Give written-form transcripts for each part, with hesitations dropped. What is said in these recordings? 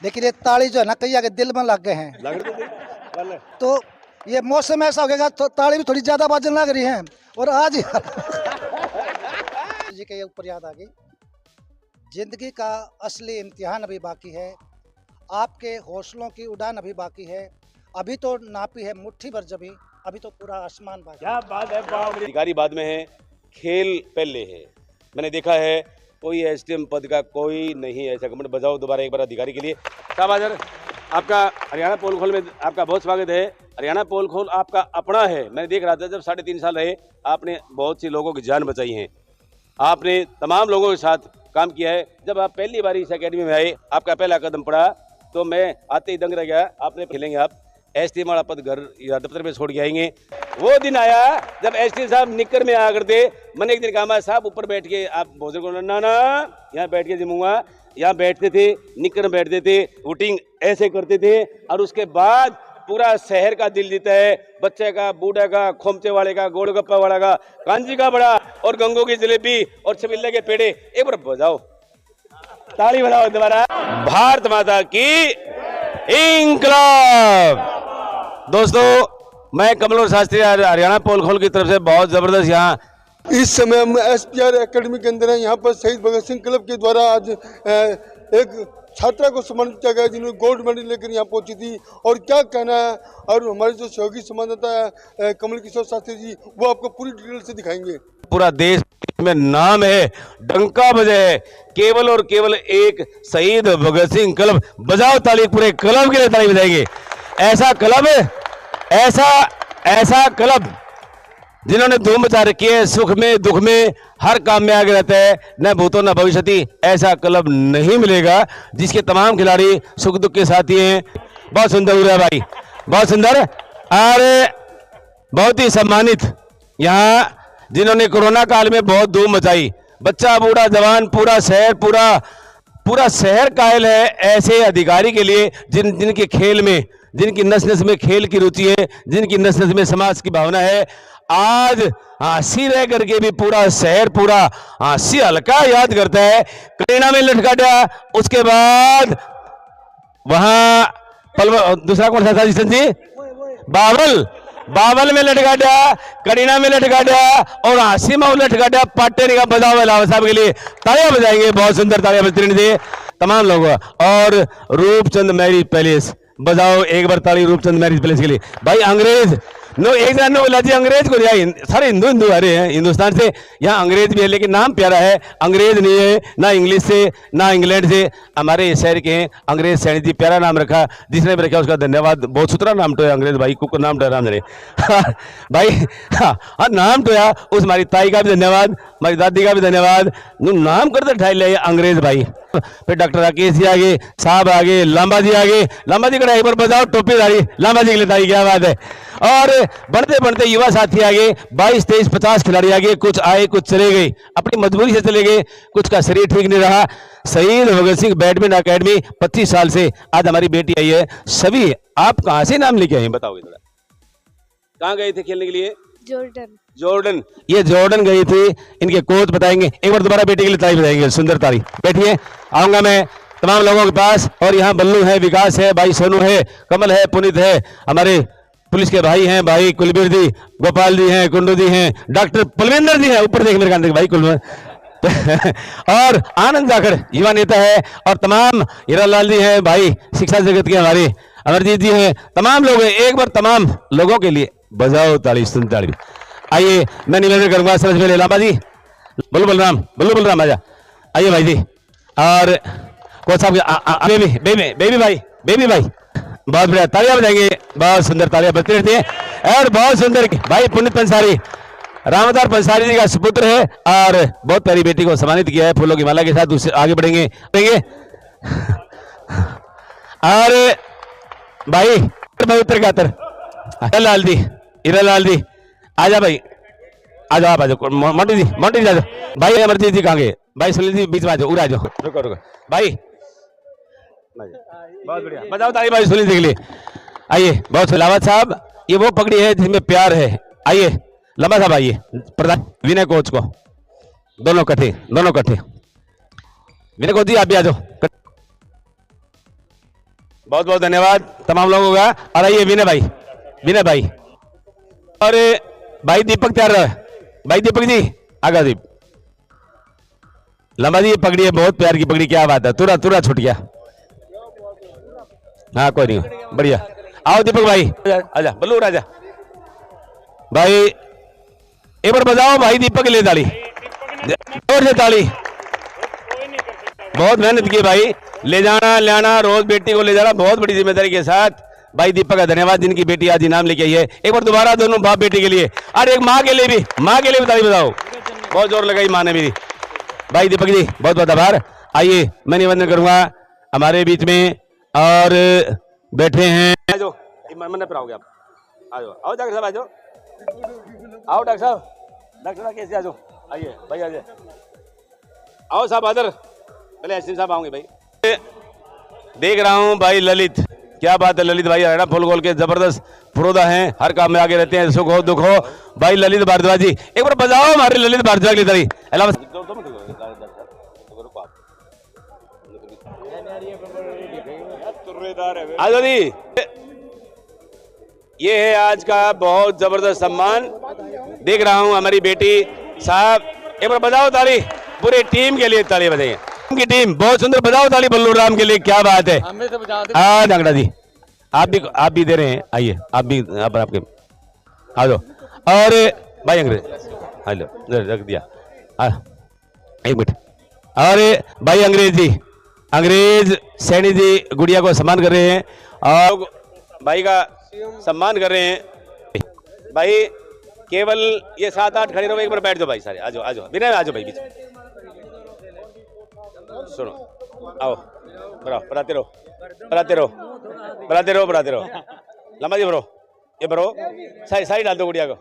लेकिन ये ताली जो है ना कई आगे दिल में लग गए हैं। तो ये मौसम ऐसा हो गया तो ताली भी थोड़ी ज्यादा बाजन लग रही है। और आज जी के ऊपर याद आ गई, जिंदगी का असली इम्तिहान अभी बाकी है, आपके हौसलों की उड़ान अभी बाकी है। अभी तो नापी है मुट्ठी भर जमी, अभी तो पूरा आसमान बाकी। क्या बात है। अधिकारी बाद में है, खेल पहले है। मैंने देखा है कोई एसडीएम पद का कोई नहीं है। सेगमेंट बजाओ दोबारा एक बार अधिकारी के लिए। शाबाश। आपका हरियाणा पोल खोल में आपका बहुत स्वागत है। हरियाणा पोल खोल आपका अपना है। मैं देख रहा था जब 3.5 साल रहे, आपने बहुत सी लोगों की जान बचाई है। आपने तमाम लोगों के साथ काम किया है। जब आप पहली बार इस अकेडमी में आए, आपका पहला कदम पड़ा तो मैं आते ही दंग रह गया। आपने खेलेंगे आप एसडीएम वाला पद घर या दफ्तर में छोड़ के आएंगे। वो दिन आया जब एसडीएम साहब निक्कर में आया करते। मैंने एक दिन कहा साहब ऊपर बैठ के आप भोजन को ना यहाँ बैठ के जिमूंगा। यहाँ बैठते थे, निक्कर में बैठते थे, वोटिंग ऐसे करते थे। और उसके बाद पूरा शहर का दिल जीता है, बच्चे का, बूढ़ा का, खोमचे वाले का, गोलगप्पा वाला का, कांजी का बड़ा और गंगों की जलेबी और छबिल्ले के पेड़े। एक बार बजाओ, ताली बजाओ दोबारा। भारत माता की इंकलाब। दोस्तों, मैं कमलोर शास्त्री हरियाणा पोल खोल की तरफ से बहुत जबरदस्त यहाँ इस समय हम एसपीआर एकेडमी के अंदर हैं। यहाँ पर शहीद भगत सिंह क्लब के द्वारा आज एक छात्रा को सम्मानित किया गया जिन्होंने गोल्ड मेडल लेकर यहाँ पहुंची थी। और क्या कहना है, और हमारे जो सहयोगी संवाददाता है कमल किशोर शास्त्री जी, वो आपको पूरी डिटेल से दिखाएंगे। पूरा देश में नाम है, डंका बजे है, केवल और केवल एक शहीद भगत सिंह क्लब। बजाओ ताली, पूरे क्लब के लिए ताली बजाएंगे। ऐसा क्लब, ऐसा क्लब जिन्होंने धूम मचा रखी है, सुख में दुख में हर काम में आगे रहता है, न भूतो न भविष्यति। ऐसा क्लब नहीं मिलेगा जिसके तमाम खिलाड़ी सुख दुख के साथी हैं। बहुत सुंदर हुआ भाई, बहुत सुंदर। और बहुत ही सम्मानित यहाँ जिन्होंने कोरोना काल में बहुत धूम मचाई। बच्चा, बूढ़ा, जवान, पूरा शहर कायल है ऐसे अधिकारी के लिए जिनके खेल में, जिनकी नस नस में खेल की रुचि है, जिनकी नस नस में समाज की भावना है। आज हंसी रह करके भी पूरा शहर पूरा हंसी हल्का याद करता है। करीना में लटका दिया, उसके बाद वहां दूसरा कौन सा था जी? बावल में लटका दिया, करीना में लटका दिया और हंसी में लटका दिया। पाटे का बजाओ लावा साहब के लिए तालियां बजाएंगे। बहुत सुंदर तालियां बजती तमाम लोगों। और रूपचंद मैरिज पैलेस, बजाओ एक बार ताली रूपचंद मैरिज पैलेस के लिए। भाई अंग्रेज नो एक जन बोला जी अंग्रेज को दिया, सारे हिंदू आ रहे हैं हिंदुस्तान से। यहाँ अंग्रेज भी है लेकिन नाम प्यारा है, अंग्रेज नहीं है, ना इंग्लिश से ना इंग्लैंड से, हमारे शहर के हैं। अंग्रेज सैनी जी, प्यारा नाम रखा, जिसने भी रखा उसका धन्यवाद। बहुत सुथरा नाम तो है अंग्रेज भाई, कुछ नाम डरा मेरे भाई। हाँ, नाम तो है उस हमारी ताई का भी धन्यवाद, हमारी दादी का भी धन्यवाद। नाम करते ढाई ले अंग्रेज भाई। फिर डॉक्टर राकेश जी आगे, साहब आगे, लांबा जी आगे। लांबा जी का एक बार बजाओ, टोपी दाढ़ी लांबा जी के लिए ताई, क्या बात है। और बढ़ते बढ़ते युवा साथी आगे, 22, 23, 50 खिलाड़ी आगे। कुछ आए, कुछ चले गए, अपनी मजबूरी से चले गए, कुछ का शरीर ठीक नहीं रहा। शहीद भगत सिंह बैडमिंटन अकेडमी 25 साल से आज हमारी बेटी आई है। सभी आप कहां से नाम लेके आए बताओगे थोड़ा, कहां गए थे खेलने के लिए? जॉर्डन। ये जॉर्डन गई थी, इनके कोच बताएंगे। एक बार दोबारा बेटी के लिए ताली बताएंगे, सुंदर ताली। बैठिए, आऊंगा मैं तमाम लोगों के पास। और यहाँ बल्लू है, विकास है, भाई सोनू है, कमल है, पुनीत है, हमारे पुलिस के भाई हैं, भाई कुलबीर जी, गोपाल जी हैं, कुंडू जी हैं, डॉक्टर पलविंदर जी हैं, ऊपर देख मेरे कान भाई कुलविंदर और आनंद जाखड़ युवा नेता है। और तमाम हीरालाल जी हैं, भाई शिक्षा जगत के हमारे अमरजीत जी हैं, तमाम लोग हैं। एक बार तमाम लोगों के लिए बजाओ ताली, सुन ताली। आइए, मैं निवेदन करूंगा समझ में लांबा जी, बल्लू बलराम आजा, आइए भाई जी। और कोच साहब बेबी भाई बहुत बढ़िया, तालियां बजाएंगे। बहुत सुंदर तालियां बजती रहती है। और बहुत सुंदर भाई पुनीत पंसारी, रामदार पंसारी जी का सुपुत्र है और बहुत प्यारी बेटी को सम्मानित किया है फूलों की माला के साथ। उससे आगे बढ़ेंगे। और भाई पवित्र गातर हीरालाल जी आजा भाई, आ जाओ, आप आ जाओ। मोंटी जी आ जाओ भाई। अमरजीत जी कहाँ गए? भाई सुनील जी बीच में आ जाओ, आ जाओ। रुको भाई, बहुत बढ़िया, बताओ ताली भाई सुनील जी के लिए। आइए, बहुत लावत साहब, ये वो पगड़ी है जिसमें प्यार है। आइए लंबा साहब, आइए प्रधान विनय कोच को, दोनों कट्ठे। विनय कोच जी आप भी आ जाओ। बहुत बहुत धन्यवाद तमाम लोगों का। और आइए विनय भाई और भाई दीपक तैयार रहे। भाई दीपक जी आगा दीप लंबा जी, ये पगड़ी है बहुत प्यार की पगड़ी, क्या बात है, तुरा छूट गया। हाँ कोई नहीं, बढ़िया। आओ दीपक भाई आजा, बल्लू राजा भाई एक बार बजाओ भाई दीपक के लिए ताली, जोर से ताली। बहुत मेहनत की भाई, ले जाना लाना, रोज बेटी को ले जाना बहुत बड़ी जिम्मेदारी के साथ। भाई दीपक का धन्यवाद, जिनकी बेटी आज इनाम लेके आई है। एक बार दोबारा दोनों बाप बेटी के लिए और एक माँ के लिए भी ताली बजाओ, बहुत जोर लगाई माँ ने मेरी। भाई दीपक जी बहुत बहुत आभार। आइए मैं निवेदन करूंगा हमारे बीच में और बैठे हैं, पर आओगे आप, आओ डॉक्टर साहब, आओ डॉक्टर साहब कैसे आ जाओ, आइए भाई आइए, आओ साहब आदर, पहले एसडीएम साहब आओगे भाई। देख रहा हूं भाई ललित, क्या बात है ललित भाई, हरियाणा फुल गोल के जबरदस्त फरोदा हैं, हर काम में आगे रहते हैं, सुख हो दुख हो। भाई ललित भारद्वाज जी एक बार बजाओ हमारे ललित भारद्वाज की तरह। आज दी ये है आज का बहुत जबरदस्त सम्मान, देख रहा हूं हमारी बेटी साहब, एक बार बजाओ ताली, पूरी टीम के लिए ताली बजाइए, की टीम बहुत सुंदर, बजाओ ताली बल्लू राम के लिए, क्या बात है। हाँ नागड़ा जी आप भी दे रहे हैं, आइए आप भी आपके आ जाओ। और भाई अंग्रेज हेलो रख दिया, एक मिनट। और भाई अंग्रेज सैनी जी गुड़िया को सम्मान कर रहे हैं और भाई का सम्मान कर रहे हैं। भाई केवल ये 7-8 खड़े रहो, एक बार बैठ जाओ भाई सारे, आ जाओ विनय आ जाओ भाई बीच, सुनो आओ बनाते रहो लंबा जी भरो, ये भरो, साइड डाल दो गुड़िया को,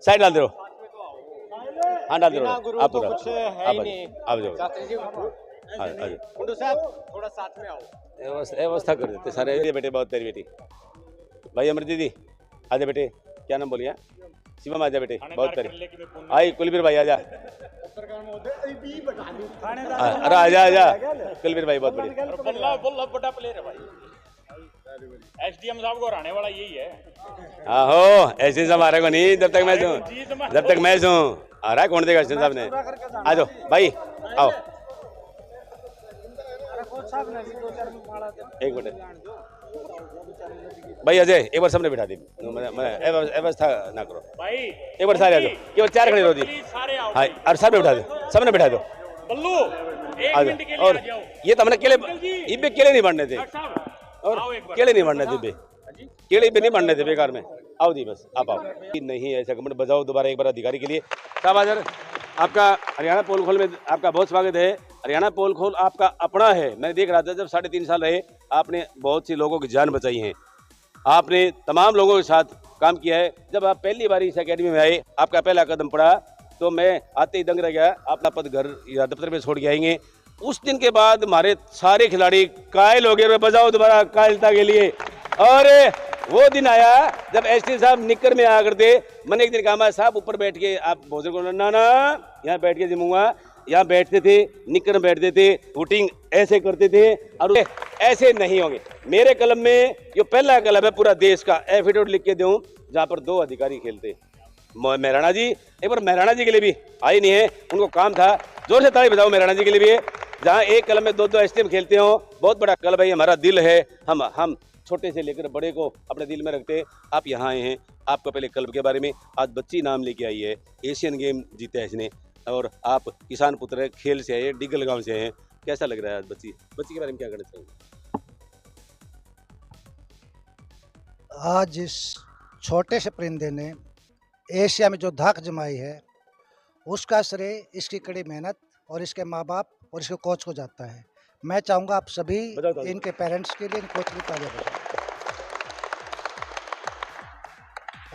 साइड डाल दो, हाँ डाल दो आप पूरा, आप जाओ थोड़ा साथ में आओ, व्यवस्था कर देते सारे बेटे, बहुत तेरी बेटी। भाई अमृत दीदी आजा बेटे, क्या नाम बोलिए, शिवम आजा बेटे, बहुत तेरी आई, कुलबीर भाई आजा, अरे आजा कुलबीर भाई बहुत बड़ा प्लेयर है भाई, एसडीएम साहब को हराने वाला यही है। आहो ऐसे हमारे को नहीं, जब तक मैच हूँ आ रहा है, कौन देगा एसडीएम साहब ने, आ जाओ भाई आओ, एक मिनट भाई अजय एक बार सबने बिठा दी, व्यवस्था ना करो भाई, एक बार सारे आ जाओ, केवल 4 खड़े रहो दी, हाँ और सब बिठा दो, सबने बिठा दो बल्लू, और ये तो हमने केले नहीं बढ़ने थे, और केले नहीं बढ़ने थे, केले भी नहीं बढ़ने थे बेकार में, आओ दी बस आप आओ, नहीं ऐसा कमेंट बजाओ दोबारा एक बार अधिकारी के लिए। साहब आपका हरियाणा पोल खोल में आपका बहुत स्वागत है। हरियाणा पोल खोल आपका अपना है, मैं देख रहा था जब 3.5 साल रहे, आपने बहुत सी लोगों की जान बचाई है, आपने तमाम लोगों के साथ काम किया है। जब आप पहली बार इस अकेडमी में आए, आपका पहला कदम पड़ा, तो मैं आते ही दंग रह गया, अपना पद घर या दफ्तर में छोड़ के आएंगे। उस दिन के बाद हमारे सारे खिलाड़ी कायल हो गए, बजाओ दोबारा कायलता के लिए। और वो दिन आया जब एसटी साहब निक्कर में आया करते, मैंने एक दिन कहा साहब ऊपर बैठ के आप भोजन को, ना यहाँ बैठ के जिमूंगा, यहाँ बैठते थे, निक्कर में बैठते थे, वोटिंग ऐसे करते थे, और ऐसे नहीं होंगे। मेरे कलम में जो पहला कलम है पूरा देश का, एफिडेविट लिख के दूं जहाँ पर 2 अधिकारी खेलते, महराणा जी, एक बार महराणा जी के लिए भी आई नहीं है, उनको काम था, जोर से ताली बजाओ महराणा जी के लिए भी, जहाँ एक कलम में 2 एसटीएम खेलते हो, बहुत बड़ा क्लब है, हमारा दिल है, हम छोटे से लेकर बड़े को अपने दिल में रखते हैं। आप यहाँ आए हैं, आपको पहले क्लब के बारे में, आज बच्ची नाम लेके आई है, एशियन गेम जीता है इसने, और आप किसान पुत्र है, खेल से आए, डिगल गांव से आए, कैसा लग रहा है आज बच्ची के बारे में क्या कहना चाहिए? आज इस छोटे से परिंदे ने एशिया में जो धाक जमाई है, उसका श्रेय इसकी कड़ी मेहनत और इसके माँ बाप और इसके कोच को जाता है। मैं चाहूँगा आप सभी इनके पेरेंट्स के लिए इन कोच की तालियां बजाएं।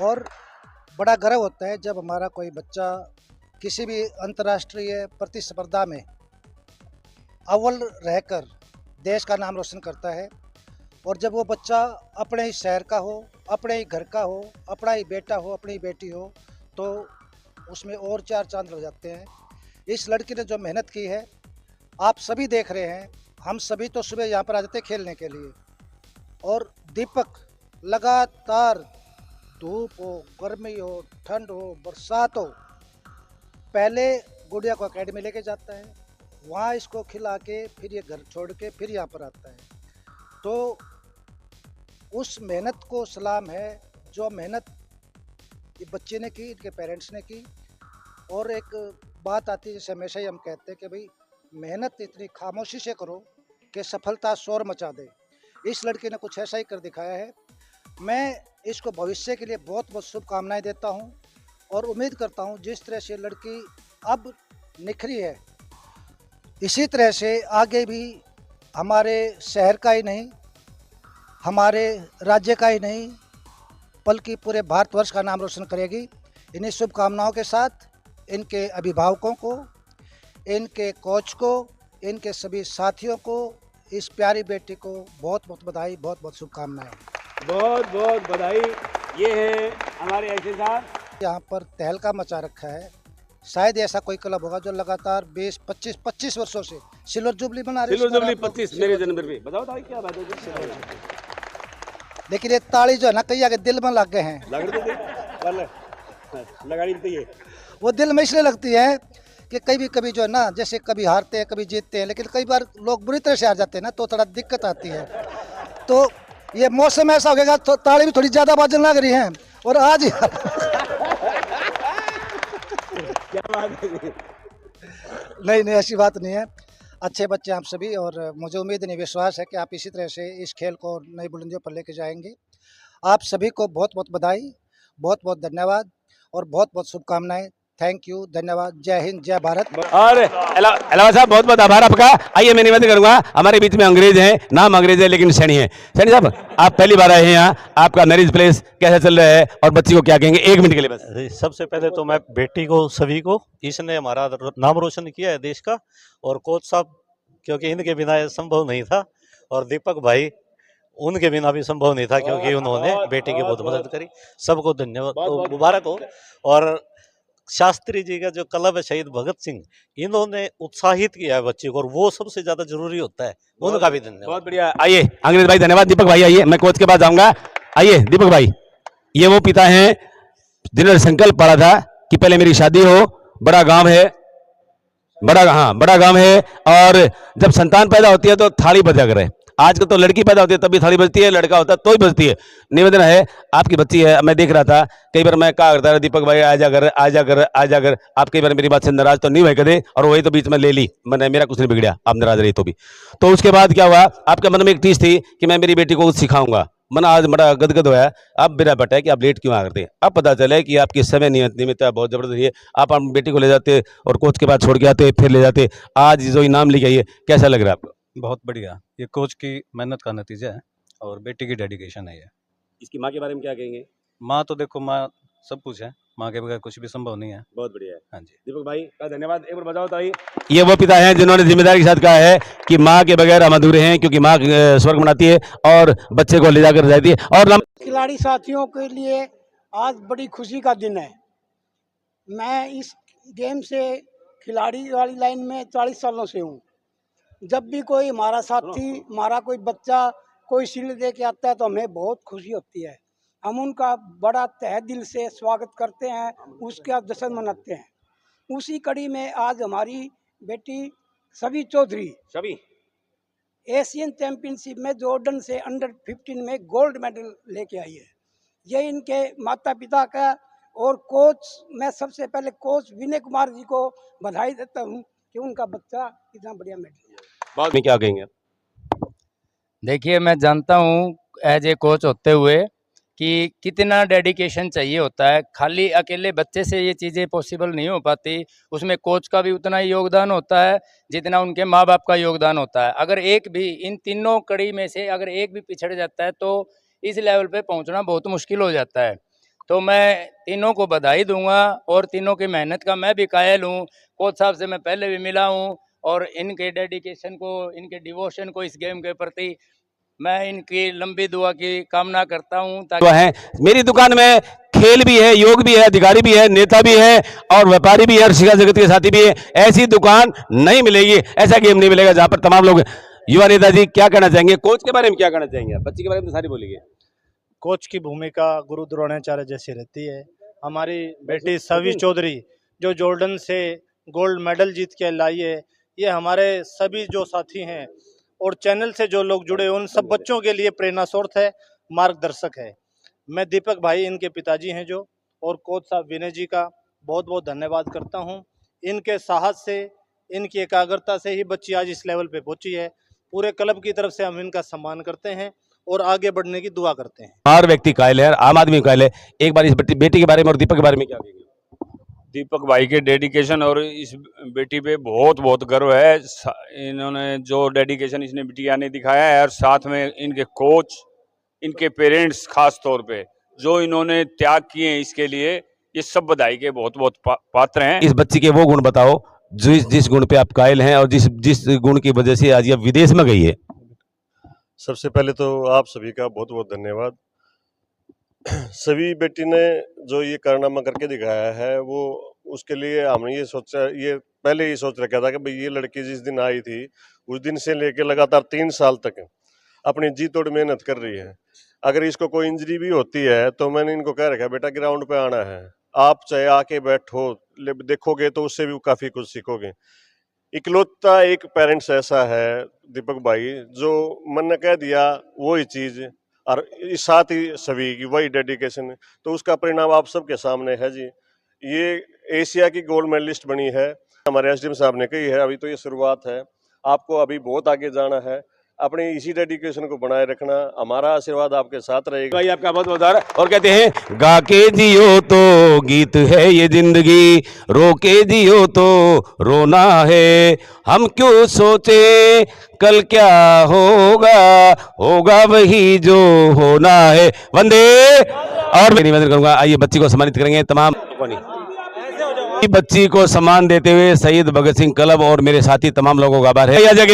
और बड़ा गर्व होता है जब हमारा कोई बच्चा किसी भी अंतर्राष्ट्रीय प्रतिस्पर्धा में अव्वल रहकर देश का नाम रोशन करता है, और जब वो बच्चा अपने ही शहर का हो, अपने ही घर का हो, अपना ही बेटा हो, अपनी बेटी हो, तो उसमें और 4 चांद लग जाते हैं। इस लड़की ने जो मेहनत की है, आप सभी देख रहे हैं, हम सभी तो सुबह यहाँ पर आ जाते खेलने के लिए, और दीपक लगातार धूप हो, गर्मी हो, ठंड हो, बरसात हो, पहले गुड़िया को एकेडमी लेके जाता है, वहाँ इसको खिला के फिर ये घर छोड़ के फिर यहाँ पर आता है। तो उस मेहनत को सलाम है, जो मेहनत ये बच्चे ने की, इनके पेरेंट्स ने की। और एक बात आती है, जैसे हमेशा ही हम कहते हैं कि भाई मेहनत इतनी खामोशी से करो कि सफलता शोर मचा दे। इस लड़के ने कुछ ऐसा ही कर दिखाया है। मैं इसको भविष्य के लिए बहुत बहुत शुभकामनाएं देता हूं, और उम्मीद करता हूं जिस तरह से लड़की अब निखरी है, इसी तरह से आगे भी हमारे शहर का ही नहीं, हमारे राज्य का ही नहीं, बल्कि पूरे भारतवर्ष का नाम रोशन करेगी। इन्हीं शुभकामनाओं के साथ इनके अभिभावकों को, इनके कोच को, इनके सभी साथियों को, इस प्यारी बेटी को बहुत बहुत बधाई, बहुत बहुत शुभकामनाएं। बहुत बहुत बधाई। ये है हमारे ऐसे साहब, यहाँ पर तहलका मचा रखा है। शायद ऐसा कोई क्लब होगा जो लगातार 20-25 वर्षों से सिल्वर जुबली बना रही है। सिल्वर जुबली 25 मेरे जन्मदिन पे। बताओ भाई क्या बात है। लेकिन ये ताली जो है ना, कई आगे दिल में लग गए हैं। वो दिल में इसलिए लगती है कि कभी जो है ना, जैसे कभी हारते हैं कभी जीतते हैं, लेकिन कई बार लोग बुरी तरह से हार जाते हैं ना, तो थोड़ा दिक्कत आती है। तो ये मौसम ऐसा हो गया, तो ताली भी थोड़ी ज़्यादा बाजन लग रही है। और आज क्या बात है। नहीं ऐसी बात नहीं है। अच्छे बच्चे आप सभी, और मुझे उम्मीद नहीं, विश्वास है कि आप इसी तरह से इस खेल को नई बुलंदियों पर लेके जाएंगे। आप सभी को बहुत बहुत बधाई, बहुत बहुत धन्यवाद और बहुत बहुत शुभकामनाएं। थैंक यू, धन्यवाद, जय हिंद, जय भारत। और अलावा साहब बहुत बहुत आभार आपका। आइए मैं निवेदन करूंगा, हमारे बीच में अंग्रेज हैं, नाम अंग्रेज है लेकिन सैनी है। सैनी साहब आप पहली बार आए हैं यहाँ, आपका मैरिज प्लेस कैसा चल रहा है और बच्ची को क्या कहेंगे? 1 मिनट के लिए बस। सबसे पहले तो मैं बेटी को, सभी को, इसने हमारा नाम रोशन किया है देश का, और कोच साहब, क्योंकि इनके बिना ये संभव नहीं था, और दीपक भाई, उनके बिना भी संभव नहीं था, क्योंकि उन्होंने बेटी की बहुत मदद करी। सबको धन्यवाद, मुबारक हो। और शास्त्री जी का जो क्लब है शहीद भगत सिंह, इन्होंने उत्साहित किया है बच्चे को, और वो सबसे ज्यादा जरूरी होता है, उनका भी धन्यवाद। बहुत बढ़िया। आइए अंग्रेज भाई, धन्यवाद। दीपक भाई आइए, मैं कोच के पास जाऊंगा। आइए दीपक भाई, ये वो पिता हैं जिन्होंने संकल्प पड़ा था कि पहले मेरी शादी हो, बड़ा गांव है, बड़ा गांव है, और जब संतान पैदा होती है तो थाली बजा करे। आजकल तो लड़की पैदा होती है तब भी थाली बजती है, लड़का होता है तो ही बजती है। निवेदन है, आपकी बच्ची है, मैं देख रहा था कई बार मैं कहा करता था दीपक भाई आजा कर। आप कई बार मेरी बात से नाराज तो नहीं हुए कदे, और वही तो बीच में ले ली मैंने, मेरा कुछ नहीं बिगड़ा, आप नाराज रही तो भी। तो उसके बाद क्या हुआ, आपके मन में एक चीज थी कि मैं मेरी बेटी को कुछ सिखाऊंगा। मन आज बड़ा गदगद होया। अब मेरा बेटा है कि आप लेट क्यों आ करते। अब पता चले कि आपकी समय नियमित बहुत जबरदस्त है। आप बेटी को ले जाते और कोच के बाद छोड़ के आते, फिर ले जाते। आज जो इनाम लेके आइए, कैसा लग रहा है आपको? बहुत बढ़िया, ये कोच की मेहनत का नतीजा है, और बेटी की डेडिकेशन है ये। इसकी माँ के बारे में क्या कहेंगे? माँ तो देखो, माँ सब कुछ है, माँ के बगैर कुछ भी संभव नहीं है। बहुत बढ़िया है। हाँ जी, दीपक भाई का धन्यवाद। एक बार बताओ ताई। ये वो पिता हैं जिन्होंने जिम्मेदारी के साथ कहा है कि माँ के बगैर हम अधूरे हैं, क्योंकि माँ स्वर्ग बनाती है और बच्चे को ले जाकर जाती है। और खिलाड़ी साथियों के लिए आज बड़ी खुशी का दिन है। मैं इस गेम से खिलाड़ी वाली लाइन में 40 सालों से हूँ। जब भी कोई हमारा साथी, हमारा कोई बच्चा कोई शील्ड दे के आता है तो हमें बहुत खुशी होती है। हम उनका बड़ा तहे दिल से स्वागत करते हैं, उसका जश्न मनाते हैं। उसी कड़ी में आज हमारी बेटी सभी चौधरी एशियन चैंपियनशिप में जॉर्डन से अंडर 15 में गोल्ड मेडल लेके आई है। ये इनके माता पिता का और कोच, मैं सबसे पहले कोच विनय कुमार जी को बधाई देता हूँ कि उनका बच्चा इतना बढ़िया मेडल लिया। बाद में क्या कहेंगे? देखिए, मैं जानता हूँ एज ए कोच होते हुए कि कितना डेडिकेशन चाहिए होता है। खाली अकेले बच्चे से ये चीज़ें पॉसिबल नहीं हो पाती, उसमें कोच का भी उतना ही योगदान होता है जितना उनके माँ बाप का योगदान होता है। अगर एक भी इन तीनों कड़ी में से अगर एक भी पिछड़ जाता है तो इस लेवल पे पहुंचना बहुत मुश्किल हो जाता है। तो मैं तीनों को बधाई दूंगा और तीनों की मेहनत का मैं भी कायल हूँ। कोच साहब से मैं पहले भी मिला हूँ और इनके डेडिकेशन को, इनके डिवोशन को इस गेम के प्रति मैं इनकी लंबी दुआ की कामना करता हूँ। तो है मेरी दुकान में खेल भी है, योग भी है, अधिकारी भी है, नेता भी है और व्यापारी भी है और शिक्षा जगत के साथी भी है। ऐसी दुकान नहीं मिलेगी, ऐसा गेम नहीं मिलेगा जहाँ पर तमाम लोग युवा नेताजी क्या कहना चाहेंगे, कोच के बारे में क्या कहना चाहेंगे? बच्ची के बारे में तो सारी बोलेंगे। कोच की भूमिका गुरु द्रोणाचार्य जैसी रहती है। हमारी बेटी सवी चौधरी जो जॉर्डन से गोल्ड मेडल जीत के लाई है, ये हमारे सभी जो साथी हैं और चैनल से जो लोग जुड़े उन सब बच्चों के लिए प्रेरणा स्रोत है, मार्गदर्शक है। मैं दीपक भाई इनके पिताजी हैं जो, और कोच साहब विनय जी का बहुत बहुत धन्यवाद करता हूं। इनके साहस से, इनकी एकाग्रता से ही बच्ची आज इस लेवल पे पहुंची है। पूरे क्लब की तरफ से हम इनका सम्मान करते हैं और आगे बढ़ने की दुआ करते हैं। हर व्यक्ति कायल है, आम आदमी कायल है। एक बार इस बेटी के बारे में और दीपक के बारे में क्या कहेंगे? दीपक भाई के डेडिकेशन और इस बेटी पे बहुत बहुत गर्व है। इन्होंने जो डेडिकेशन इसने बिटिया ने दिखाया है, और साथ में इनके कोच, इनके पेरेंट्स खास तौर पे जो इन्होंने त्याग किए हैं इसके लिए, ये सब बधाई के बहुत बहुत पात्र हैं। इस बच्ची के वो गुण बताओ जिस गुण पे आप कायल हैं और जिस गुण की वजह से आज ये विदेश में गई है। सबसे पहले तो आप सभी का बहुत बहुत धन्यवाद। सभी बेटी ने जो ये कारनामा करके दिखाया है, वो उसके लिए हमने ये सोचा, ये पहले ही सोच रखा था कि भाई ये लड़की जिस दिन आई थी उस दिन से लेकर लगातार 3 साल तक अपनी जी तोड़ मेहनत कर रही है। अगर इसको कोई इंजरी भी होती है तो मैंने इनको कह रखा, बेटा ग्राउंड पे आना है, आप चाहे आके बैठो, देखोगे तो उससे भी काफ़ी कुछ सीखोगे। इकलौता एक पेरेंट्स ऐसा है दीपक भाई, जो मन ने कह दिया वही चीज़, और साथ ही सभी की वही डेडिकेशन, तो उसका परिणाम आप सबके सामने है जी। ये एशिया की गोल्ड मेडलिस्ट बनी है। हमारे एसडीएम साहब ने कही है अभी तो ये शुरुआत है, आपको अभी बहुत आगे जाना है। अपने इसी डेडिकेशन को बनाए रखना, हमारा आशीर्वाद आपके साथ रहेगा। भाई आपका बहुत बहुत और कहते हैं गा के जियो तो गीत है ये जिंदगी, रो के जियो तो रोना है। हम क्यों सोचे कल क्या होगा, होगा वही जो होना है। वंदे। और मैं निवेदन करूंगा, आइए बच्ची को सम्मानित करेंगे। तमाम बच्ची को सम्मान देते हुए शहीद भगत सिंह क्लब और मेरे साथी तमाम लोगों का आभार है। अजय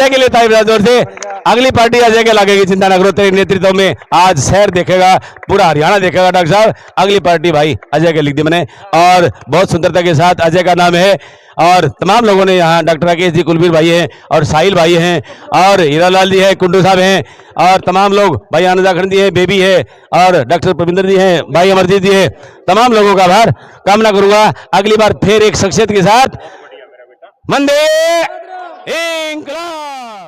के लिए तारीफ जोर से। अगली पार्टी अजय के लगेगी, चिंता न करो, तेरे नेतृत्व में आज शहर देखेगा, पूरा हरियाणा देखेगा। डॉक्टर साहब अगली पार्टी भाई अजय के लिख दी मैंने, और बहुत सुंदरता के साथ अजय का नाम है। और तमाम लोगों ने यहाँ डॉक्टर राकेश जी, कुलबीर भाई हैं, और साहिल भाई हैं, और हीरालाल जी है, कुंडू साहब हैं, और तमाम लोग, भाई आनंदाखंड जी है, बेबी है, और डॉक्टर प्रविंदर जी हैं, भाई अमरजीत जी है। तमाम लोगों का आभार कामना करूंगा। अगली बार फिर एक शख्सियत के साथ। वंदे इंकलाब।